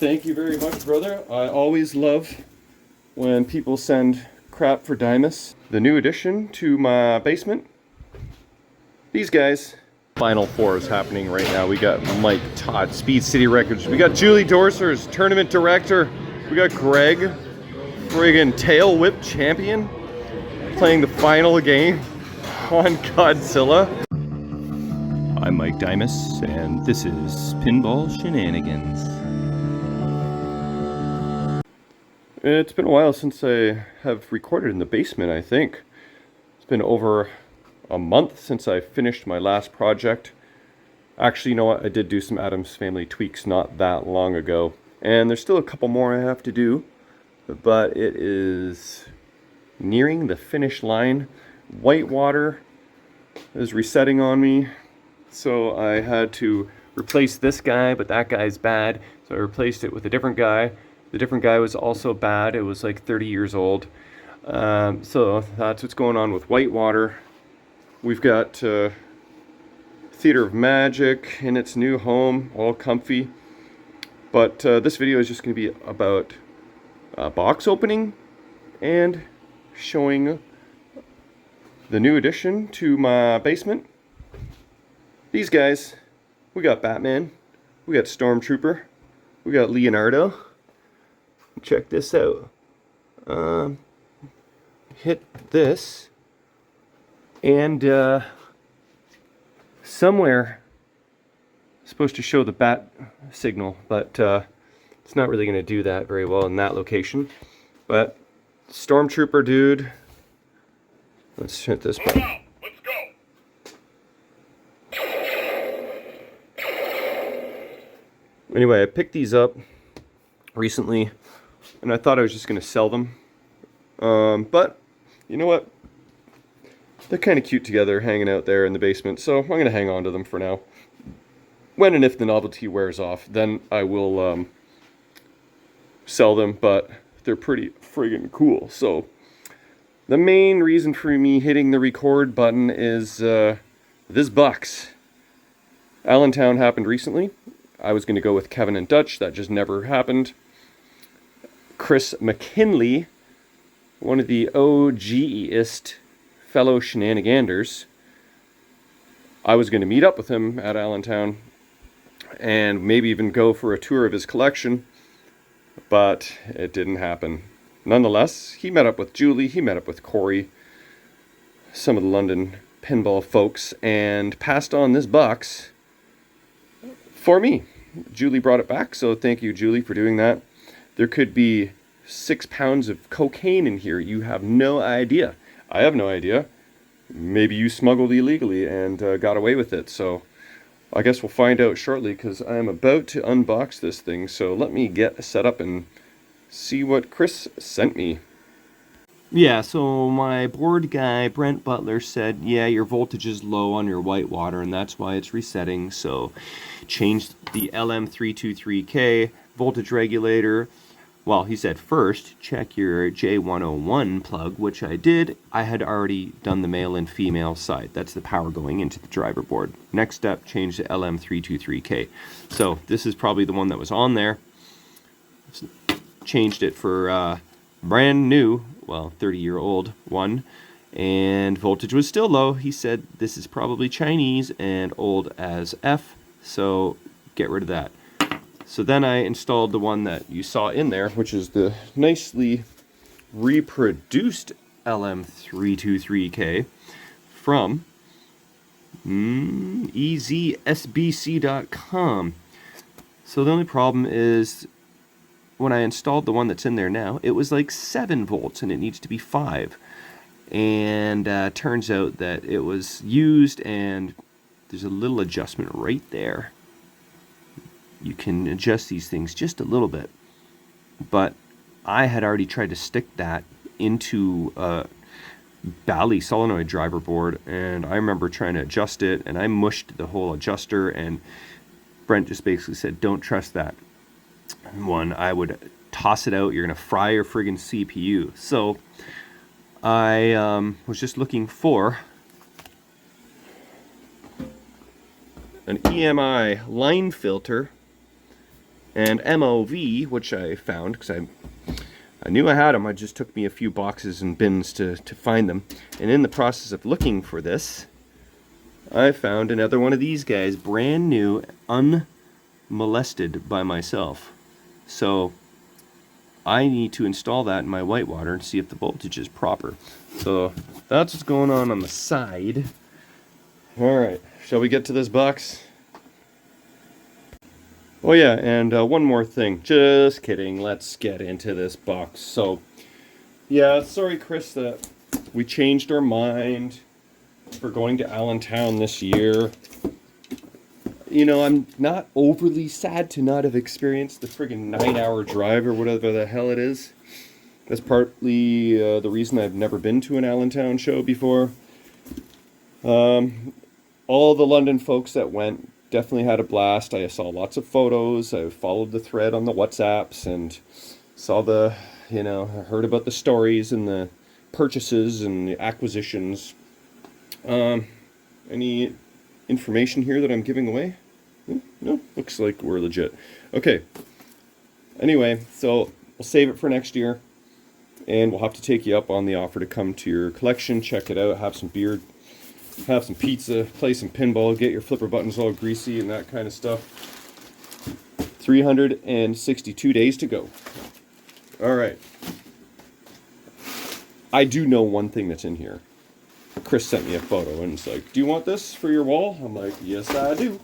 Thank you very much, brother. I always love when people send crap for Dimas. The new addition to my basement, these guys. Final Four is happening right now. We got Mike Todd, Speed City Records. We got Julie Dorsers, Tournament Director. We got Greg, friggin' Tail Whip Champion, playing the final game on Godzilla. I'm Mike Dimas, and this is Pinball Shenanigans. It's been a while since I have recorded in the basement, I think. It's been over a month since I finished my last project. Actually, you know what? I did do some Addams Family tweaks not that long ago. And there's still a couple more I have to do. But it is nearing the finish line. Whitewater is resetting on me. So I had to replace this guy, but that guy's bad. So I replaced it with a different guy. The different guy was also bad. It was like 30 years old. So that's what's going on with Whitewater. We've got Theater of Magic in its new home, all comfy. But this video is just going to be about box opening and showing the new addition to my basement. These guys, we got Batman, we got Stormtrooper, we got Leonardo. Check this out. Hit this, and somewhere it's supposed to show the bat signal, but it's not really going to do that very well in that location. But Stormtrooper dude, let's hit this button. Let's go. Anyway, I picked these up recently, and I thought I was just going to sell them. But, you know what? They're kind of cute together, hanging out there in the basement, so I'm going to hang on to them for now. When and if the novelty wears off, then I will sell them, but they're pretty friggin' cool. So, the main reason for me hitting the record button is this box. Allentown happened recently. I was going to go with Kevin and Dutch. That just never happened. Chris McKinley, one of the OG-est fellow Shenaniganders. I was going to meet up with him at Allentown and maybe even go for a tour of his collection, but it didn't happen. Nonetheless, he met up with Julie, he met up with Corey, some of the London pinball folks, and passed on this box for me. Julie brought it back, so thank you, Julie, for doing that. There could be 6 pounds of cocaine in here. You have no idea. I have no idea. Maybe you smuggled illegally and got away with it. So I guess we'll find out shortly, because I am about to unbox this thing. So let me get set up and see what Chris sent me. Yeah, so my board guy, Brent Butler, said, yeah, your voltage is low on your Whitewater, and that's why it's resetting. So changed the LM323K voltage regulator. Well, he said first, check your J101 plug, which I did. I had already done the male and female side. That's the power going into the driver board. Next step, change the LM323K. So this is probably the one that was on there. Changed it for brand new, well, 30-year-old one, and voltage was still low. He said this is probably Chinese and old as F, so get rid of that. So then I installed the one that you saw in there, which is the nicely reproduced LM323K from EZSBC.com. So the only problem is, when I installed the one that's in there now, it was like 7 volts and it needs to be 5. And turns out that it was used, and there's a little adjustment right there. You can adjust these things just a little bit. But I had already tried to stick that into a Bally solenoid driver board, and I remember trying to adjust it, and I mushed the whole adjuster, and Brent just basically said, don't trust that one. I would toss it out. You're going to fry your friggin' CPU. So I was just looking for an EMI line filter and MOV, which I found because I knew I had them. It just took me a few boxes and bins to find them. And in the process of looking for this, I found another one of these guys, brand new, unmolested by myself. So I need to install that in my whitewater and see if the voltage is proper. So that's what's going on the side. Alright, shall we get to this box? Oh yeah, and one more thing. Just kidding, let's get into this box. So, yeah, sorry Chris that we changed our mind for going to Allentown this year. You know, I'm not overly sad to not have experienced the friggin' 9-hour drive or whatever the hell it is. That's partly the reason I've never been to an Allentown show before. All the London folks that went definitely had a blast. I saw lots of photos. I followed the thread on the WhatsApps and saw I heard about the stories and the purchases and the acquisitions. Any information here that I'm giving away? No, looks like we're legit. Okay. Anyway, so we'll save it for next year, and we'll have to take you up on the offer to come to your collection, check it out, have some beer, have some pizza, play some pinball, get your flipper buttons all greasy and that kind of stuff. 362 days to go. All right. I do know one thing that's in here. Chris sent me a photo and it's like, do you want this for your wall? I'm like, yes, I do.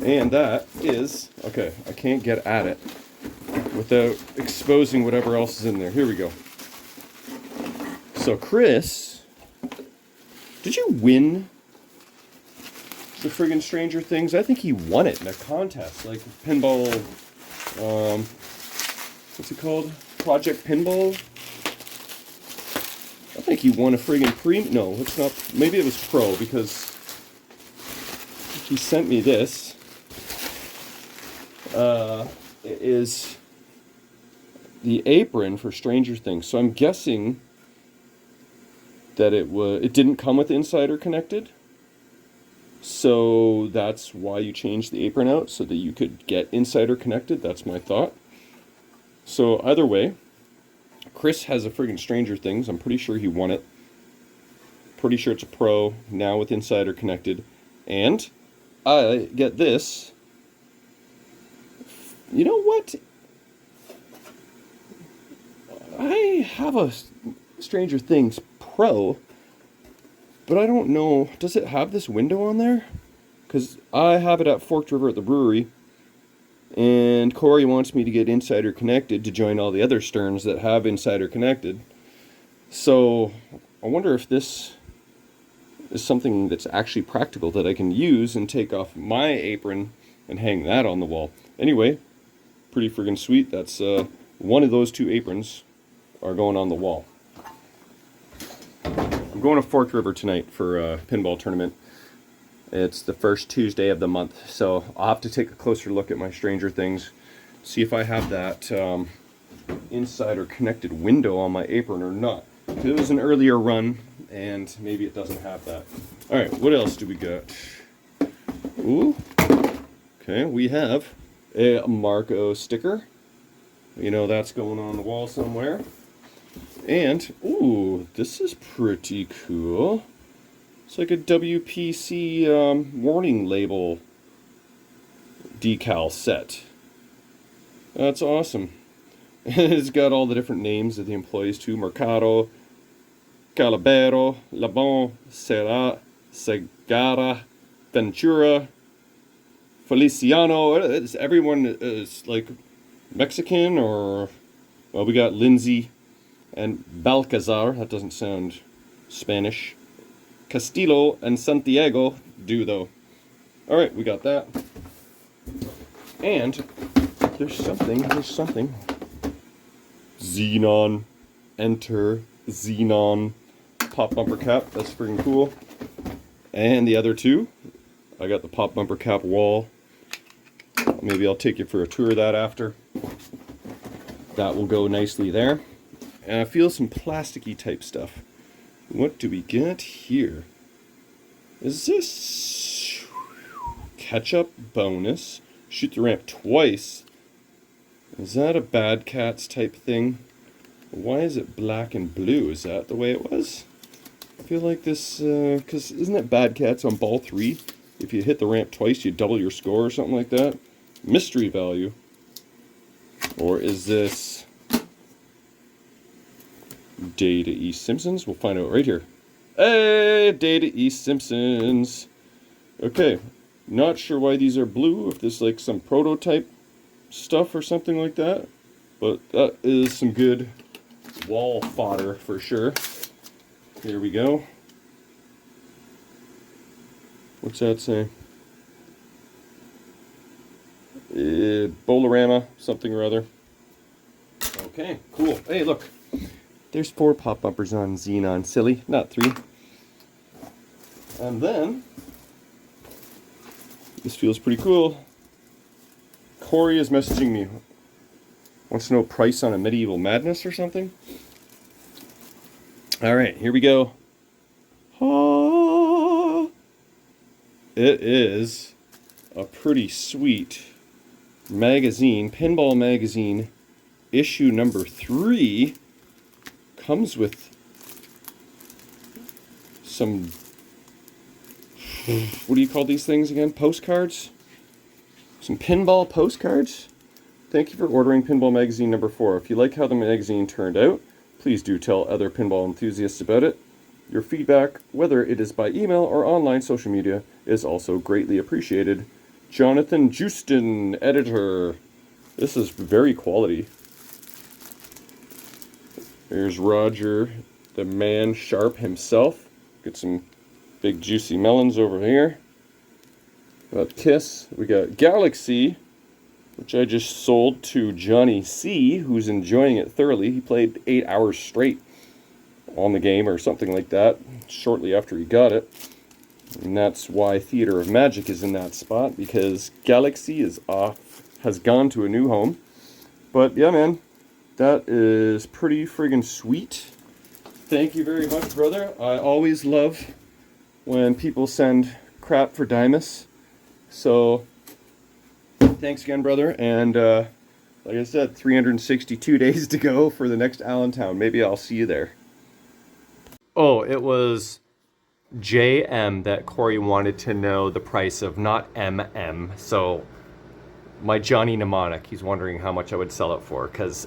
And that is, okay, I can't get at it without exposing whatever else is in there. Here we go. So Chris, did you win the friggin' Stranger Things? I think he won it in a contest, like Pinball, what's it called? Project Pinball? I think he won a friggin' no, it's not, maybe it was pro, because he sent me this. It is the apron for Stranger Things, so I'm guessing that it didn't come with Insider connected, so that's why you changed the apron out, so that you could get Insider connected. That's my thought. So either way, Chris has a friggin' Stranger Things. I'm pretty sure he won it. Pretty sure it's a pro now with Insider connected. And I get this. You know what? I have a Stranger Things Pro, but I don't know. Does it have this window on there? Because I have it at Forked River at the brewery. And Corey wants me to get Insider connected to join all the other Sterns that have Insider connected. So I wonder if this is something that's actually practical that I can use and take off my apron and hang that on the wall. Anyway, pretty friggin' sweet. That's one of those two aprons are going on the wall. I'm going to Forked River tonight for a pinball tournament. It's the first Tuesday of the month, so I'll have to take a closer look at my Stranger Things, see if I have that Insider connected window on my apron or not. It was an earlier run, and maybe it doesn't have that. Alright, what else do we got? Ooh. Okay, we have a Marco sticker. You know that's going on the wall somewhere. And, ooh, this is pretty cool. It's like a WPC warning label decal set. That's awesome. It's got all the different names of the employees too. Mercado, Calabero, Labon, Serra, Segara, Ventura, Feliciano. Everyone is like Mexican or, well, we got Lindsay and Balcazar. That doesn't sound Spanish. Castillo and Santiago do, though. Alright, we got that. And there's something. Xenon. Enter Xenon pop bumper cap. That's freaking cool. And the other two. I got the pop bumper cap wall. Maybe I'll take you for a tour of that after. That will go nicely there. And I feel some plasticky type stuff. What do we get here? Is this ketchup bonus shoot the ramp twice. Is that a Bad Cats type thing? Why is it black and blue? Is that the way it was? I feel like this, because isn't it Bad Cats on ball 3? If you hit the ramp twice, you double your score or something like that. Mystery value. Or is this Day to East Simpsons? We'll find out right here. Hey, Day to East Simpsons. Okay, not sure why these are blue, if this is like some prototype stuff or something like that. But that is some good wall fodder for sure. Here we go. What's that say? Bolarama, something or other. Okay, cool. Hey, look. There's 4 pop bumpers on Xenon. Silly, not 3. And then, this feels pretty cool. Corey is messaging me. Wants to know price on a Medieval Madness or something? Alright, here we go. Ah, it is a pretty sweet magazine, Pinball magazine, issue number 3. Comes with some, what do you call these things again? Postcards? Some pinball postcards? Thank you for ordering Pinball magazine number 4. If you like how the magazine turned out, please do tell other pinball enthusiasts about it. Your feedback, whether it is by email or online social media, is also greatly appreciated. Jonathan Justin, editor. This is very quality. Here's Roger, the man sharp himself. Get some big juicy melons over here. Got Kiss. We got Galaxy, which I just sold to Johnny C, who's enjoying it thoroughly. He played 8 hours straight on the game or something like that shortly after he got it. And that's why Theater of Magic is in that spot, because Galaxy is off, has gone to a new home. But yeah, man, that is pretty friggin' sweet. Thank you very much, brother. I always love when people send crap for Dimas. So, thanks again, brother. And like I said, 362 days to go for the next Allentown. Maybe I'll see you there. Oh, it was JM that Corey wanted to know the price of, not MM. So, my Johnny Mnemonic, he's wondering how much I would sell it for, because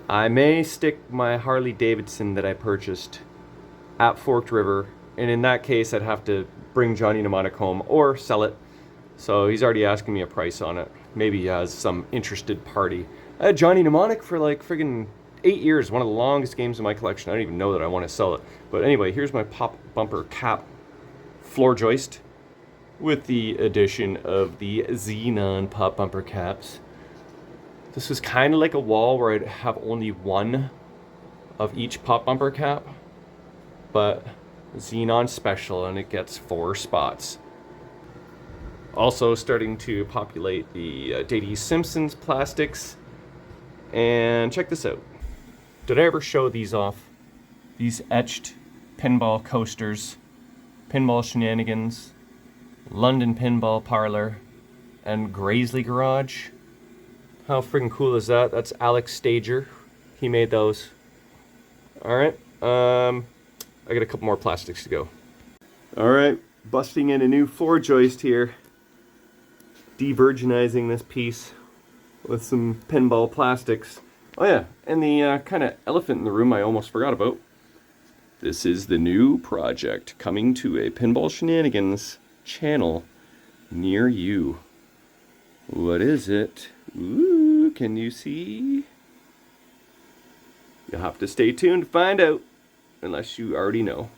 I may stick my Harley Davidson that I purchased at Forked River, and in that case I'd have to bring Johnny Mnemonic home or sell it. So he's already asking me a price on it. Maybe he has some interested party. I had Johnny Mnemonic for like friggin' 8 years, one of the longest games in my collection. I don't even know that I want to sell it. But anyway, here's my pop bumper cap floor joist with the addition of the Xenon pop bumper caps. This was kind of like a wall where I'd have only one of each pop bumper cap, but Xenon special, and it gets 4 spots. Also starting to populate the Day Simpsons plastics. And check this out. Did I ever show these off? These etched pinball coasters, Pinball Shenanigans, London Pinball Parlor, and Graisley Garage. How freaking cool is that? That's Alex Stager. He made those. Alright, I got a couple more plastics to go. Alright, busting in a new floor joist here. De-virginizing this piece with some pinball plastics. Oh yeah, and the kind of elephant in the room I almost forgot about. This is the new project coming to a Pinball Shenanigans channel near you. What is it? Ooh, can you see? You'll have to stay tuned to find out, unless you already know.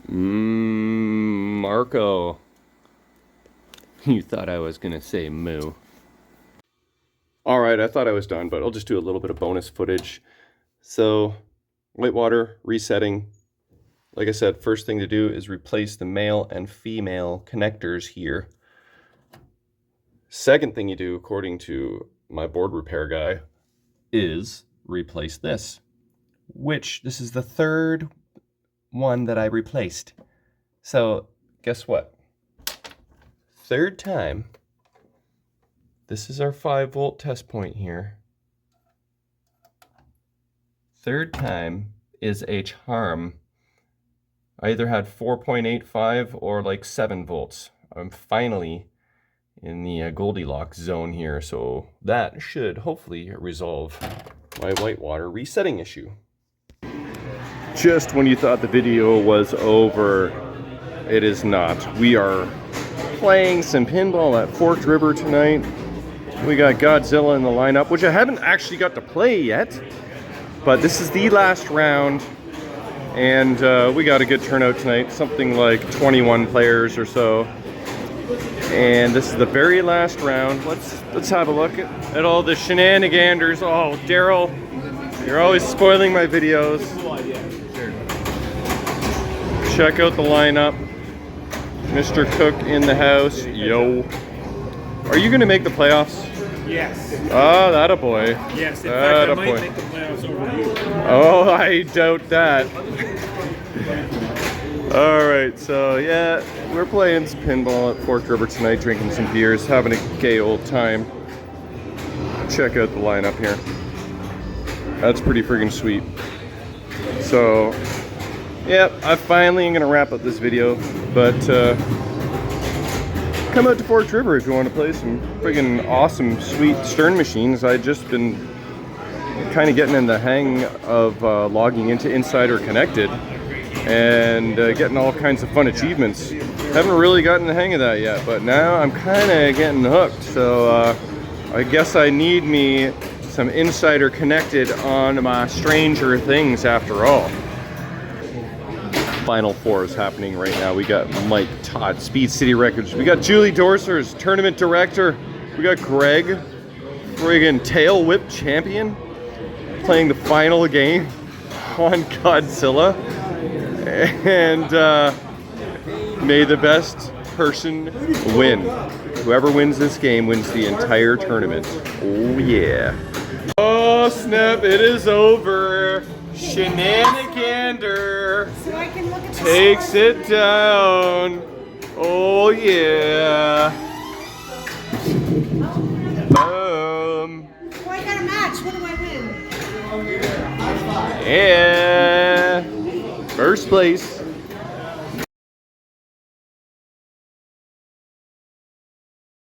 Marco. You thought I was gonna say moo. Alright, I thought I was done, but I'll just do a little bit of bonus footage. So, whitewater, resetting. Like I said, first thing to do is replace the male and female connectors here. Second thing you do, according to my board repair guy, is replace this. Which, this is the third one that I replaced. So, guess what? Third time This is our 5-volt test point here. Third time is a charm. I either had 4.85 or like 7 volts. I'm finally in the Goldilocks zone here, so that should hopefully resolve my white water resetting issue. Just when you thought the video was over, it is not. We are playing some pinball at Forked River tonight. We got Godzilla in the lineup, which I haven't actually got to play yet, but this is the last round, and we got a good turnout tonight, something like 21 players or so. And this is the very last round. Let's have a look at all the shenaniganders. Oh, Daryl, you're always spoiling my videos. Check out the lineup. Mr. Cook in the house. Yo. Are you gonna make the playoffs? Yes. Oh, that a boy. Yes, in fact, I might make the playoffs over you. Oh, I doubt that. Alright, so yeah, we're playing some pinball at Forked River tonight, drinking some beers, having a gay old time. Check out the lineup here. That's pretty friggin' sweet. So, yeah, I finally am going to wrap up this video, but come out to Forked River if you want to play some friggin' awesome, sweet Stern machines. I've just been kind of getting in the hang of logging into Insider Connected and getting all kinds of fun achievements. Haven't really gotten the hang of that yet, but now I'm kind of getting hooked. So I guess I need me some Insider Connected on my Stranger Things after all. Final Four is happening right now. We got Mike Todd, Speed City Records. We got Julie Dorsers, Tournament Director. We got Greg, friggin' Tail Whip Champion, playing the final game on Godzilla. And may the best person win. Whoever wins this game wins the entire tournament. Oh yeah. Oh snap, it is over. Shenanigander So I can look at the takes it down. Oh yeah. Oh, I got a match. What do I win? Yeah. First place.